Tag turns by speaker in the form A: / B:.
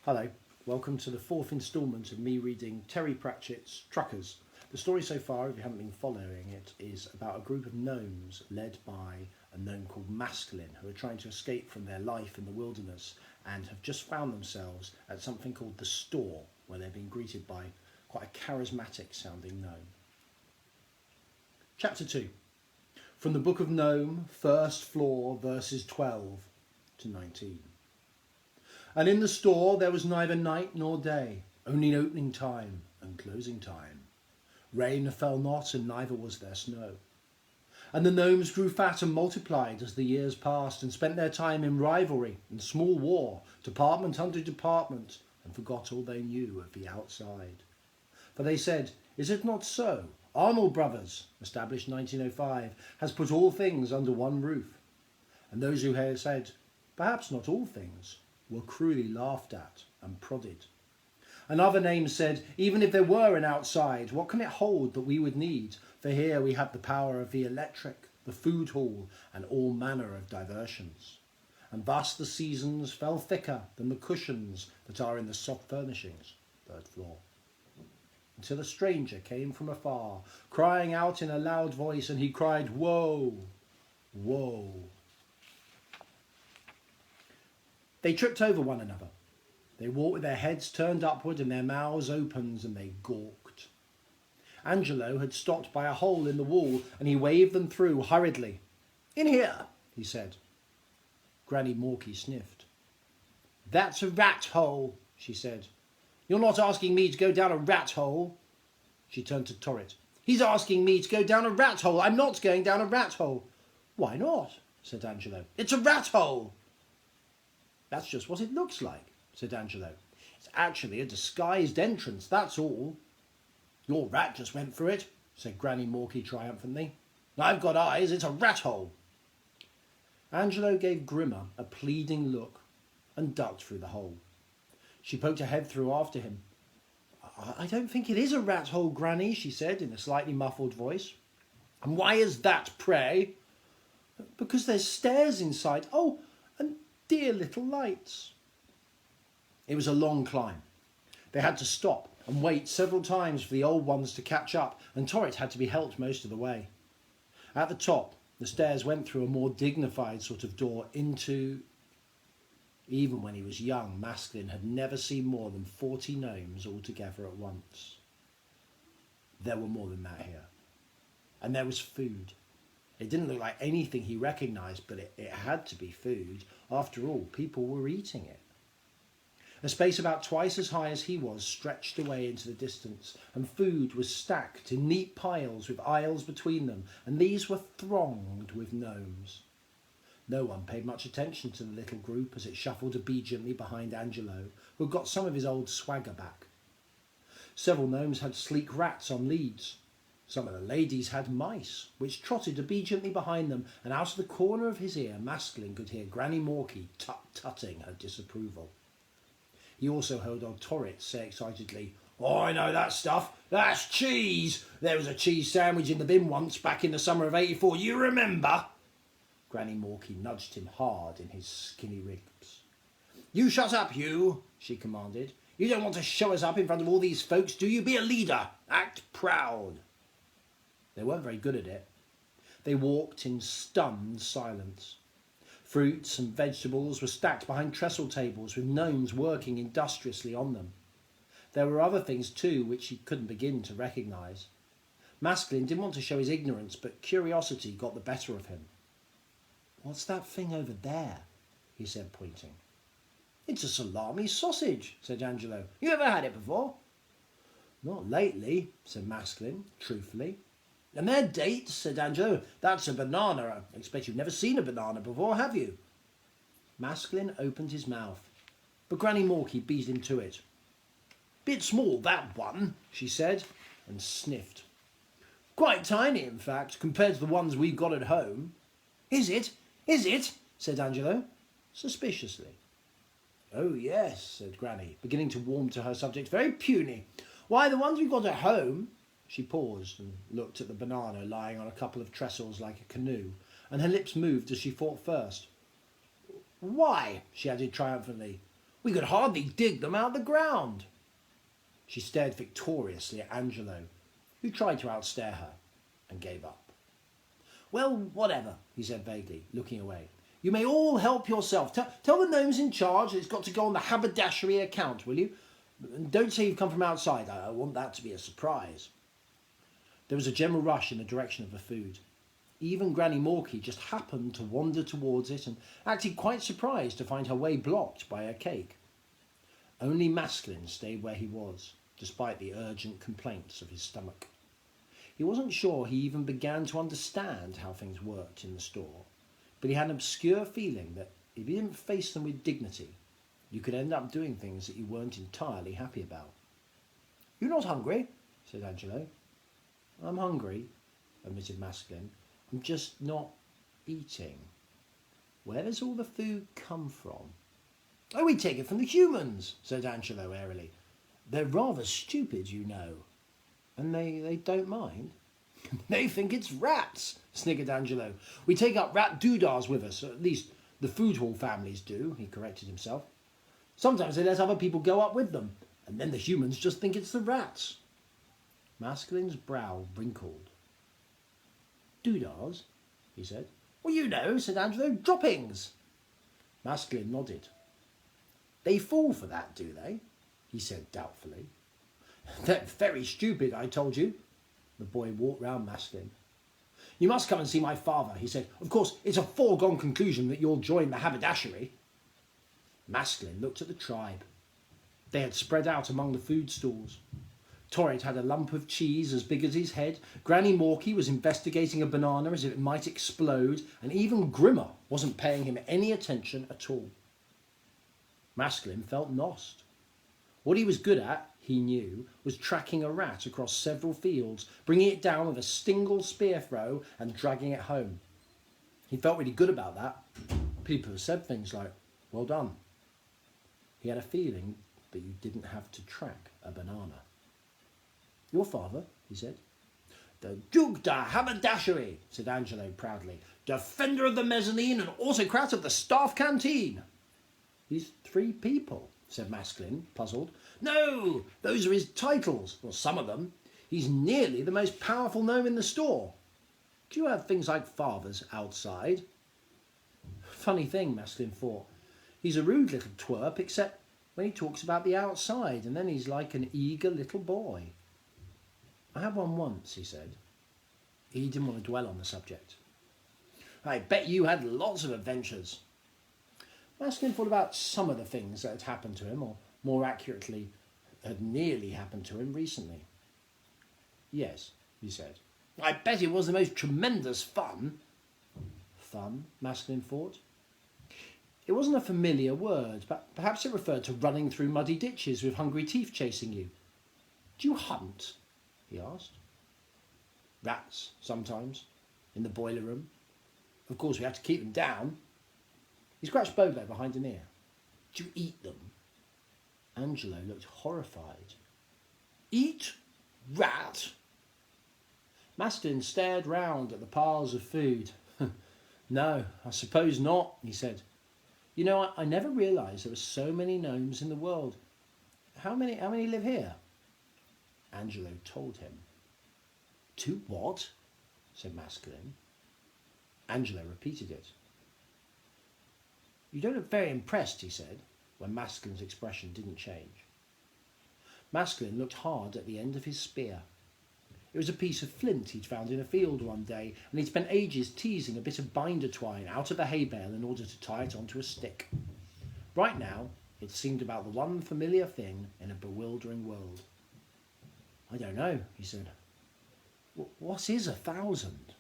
A: Hello, welcome to the fourth instalment of me reading Terry Pratchett's Truckers. The story so far, if you haven't been following it, is about a group of gnomes led by a gnome called Masculine who are trying to escape from their life in the wilderness and have just found themselves at something called the Store, where they're being greeted by quite a charismatic sounding gnome. Chapter 2. From the Book of Gnome, first floor, verses 12 to 19. And in the store there was neither night nor day, only opening time and closing time. Rain fell not, and neither was there snow. And the gnomes grew fat and multiplied as the years passed, and spent their time in rivalry and small war, department under department, and forgot all they knew of the outside. For they said, "Is it not so? Arnold Brothers, established 1905, has put all things under one roof." And those who had said, "Perhaps not all things," were cruelly laughed at and prodded. Another name said, "Even if there were an outside, what can it hold that we would need? For here we have the power of the electric, the food hall, and all manner of diversions." And thus the seasons fell thicker than the cushions that are in the soft furnishings, third floor. Until a stranger came from afar, crying out in a loud voice, and he cried, "Woe, woe." They tripped over one another. They walked with their heads turned upward and their mouths opened, and they gawked. Angelo had stopped by a hole in the wall, and he waved them through hurriedly. "In here," he said. Granny Morky sniffed. "That's a rat hole," she said. "You're not asking me to go down a rat hole." She turned to Torrit. "He's asking me to go down a rat hole. I'm not going down a rat hole." "Why not?" said Angelo. "It's a rat hole." "That's just what it looks like," said Angelo. "It's actually a disguised entrance, that's all." "Your rat just went through it," said Granny Morky triumphantly. "I've got eyes, it's a rat hole." Angelo gave Grimmer a pleading look and ducked through the hole. She poked her head through after him. "I don't think it is a rat hole, Granny," she said in a slightly muffled voice. "And why is that, pray?" "Because there's stairs inside. Oh, and dear little lights." It was a long climb. They had to stop and wait several times for the old ones to catch up, and Torrit had to be helped most of the way. At the top, the stairs went through a more dignified sort of door into... Even when he was young, Masculine had never seen more than 40 gnomes all together at once. There were more than that here. And there was food. It didn't look like anything he recognised, but it had to be food. After all, people were eating it. A space about twice as high as he was stretched away into the distance, and food was stacked in neat piles with aisles between them, and these were thronged with gnomes. No one paid much attention to the little group as it shuffled obediently behind Angelo, who had got some of his old swagger back. Several gnomes had sleek rats on leads. Some of the ladies had mice, which trotted obediently behind them, and out of the corner of his ear, Masculine could hear Granny Morky tut-tutting her disapproval. He also heard old Torrit say excitedly, "Oh, I know that stuff. That's cheese. There was a cheese sandwich in the bin once back in the summer of '84. You remember?" Granny Morky nudged him hard in his skinny ribs. "You shut up, you," she commanded. "You don't want to show us up in front of all these folks, do you? Be a leader. Act proud." They weren't very good at it. They walked in stunned silence. Fruits and vegetables were stacked behind trestle tables with gnomes working industriously on them. There were other things too which he couldn't begin to recognise. Masculine didn't want to show his ignorance, but curiosity got the better of him. "What's that thing over there?" he said, pointing. "It's a salami sausage," said Angelo. "You ever had it before?" "Not lately," said Masculine, truthfully. "And they're dates," said Angelo. "That's a banana. I expect you've never seen a banana before, have you?" Masculine opened his mouth, but Granny Morky beat him to it. "Bit small, that one," she said, and sniffed. "Quite tiny, in fact, compared to the ones we've got at home." "Is it? Is it?" said Angelo, suspiciously. "Oh, yes," said Granny, beginning to warm to her subject. "Very puny. Why, the ones we've got at home..." She paused and looked at the banana lying on a couple of trestles like a canoe, and her lips moved as she thought first. "Why," she added triumphantly, We could hardly dig them out of the ground. She stared victoriously at Angelo, who tried to outstare her and gave up. Well, whatever, he said vaguely, looking away. You may all help yourself. Tell the gnomes in charge that it's got to go on the haberdashery account, will you? And don't say you've come from outside. I want that to be a surprise. There was a general rush in the direction of the food. Even Granny Morky just happened to wander towards it and acted quite surprised to find her way blocked by her cake. Only Masklin stayed where he was, despite the urgent complaints of his stomach. He wasn't sure he even began to understand how things worked in the store, but he had an obscure feeling that if he didn't face them with dignity, you could end up doing things that you weren't entirely happy about. "You're not hungry?" said Angelo. "I'm hungry," admitted Masklin. "I'm just not eating." "Where does all the food come from?" "Oh, we take it from the humans," said Angelo airily. "They're rather stupid, you know." "And they don't mind?" "They think it's rats," sniggered Angelo. "We take up rat doodahs with us, or at least the food hall families do," he corrected himself. "Sometimes they let other people go up with them, and then the humans just think it's the rats." Maskelyne's brow wrinkled. "Doodahs?" he said. "Well, you know," said Angelo. "Droppings." Maskelyne nodded. "They fall for that, do they?" he said doubtfully. "They're very stupid, I told you." The boy walked round Masklin. "You must come and see my father," he said. "Of course, it's a foregone conclusion that you'll join the haberdashery." Masklin looked at the tribe. They had spread out among the food stalls. Torrid had a lump of cheese as big as his head, Granny Morky was investigating a banana as if it might explode, and even Grimmer wasn't paying him any attention at all. Masklin felt lost. What he was good at, he knew, was tracking a rat across several fields, bringing it down with a single spear throw and dragging it home. He felt really good about that. People have said things like, "Well done." He had a feeling that you didn't have to track a banana. "Your father?" he said. "The Duke de Haberdashery," said Angelo proudly. "Defender of the mezzanine and autocrat of the staff canteen." "He's 3 people," said Masklin, puzzled. "No, those are his titles, or some of them. He's nearly the most powerful gnome in the store. Do you have things like fathers outside?" Funny thing, Masklin thought. He's a rude little twerp, except when he talks about the outside, and then he's like an eager little boy. "I had one once," he said. He didn't want to dwell on the subject. "I bet you had lots of adventures." Masklin thought about some of the things that had happened to him, or more accurately, had nearly happened to him recently. "Yes," he said. "I bet it was the most tremendous fun." Fun, Masklin thought. It wasn't a familiar word, but perhaps it referred to running through muddy ditches with hungry teeth chasing you. "Do you hunt?" he asked. "Rats, sometimes, in the boiler room. Of course, we have to keep them down." He scratched Bobo behind an ear. "Do you eat them?" Angelo looked horrified. "Eat rat?" Masklin stared round at the piles of food. "No, I suppose not," he said. "You know, I never realised there were so many gnomes in the world. How many live here?" Angelo told him. "To what?" said Masklin. Angelo repeated it. "You don't look very impressed," he said, when Masklin's expression didn't change. Masklin looked hard at the end of his spear. It was a piece of flint he'd found in a field one day, and he'd spent ages teasing a bit of binder twine out of the hay bale in order to tie it onto a stick. Right now, it seemed about the one familiar thing in a bewildering world. "I don't know," he said. "What is 1,000?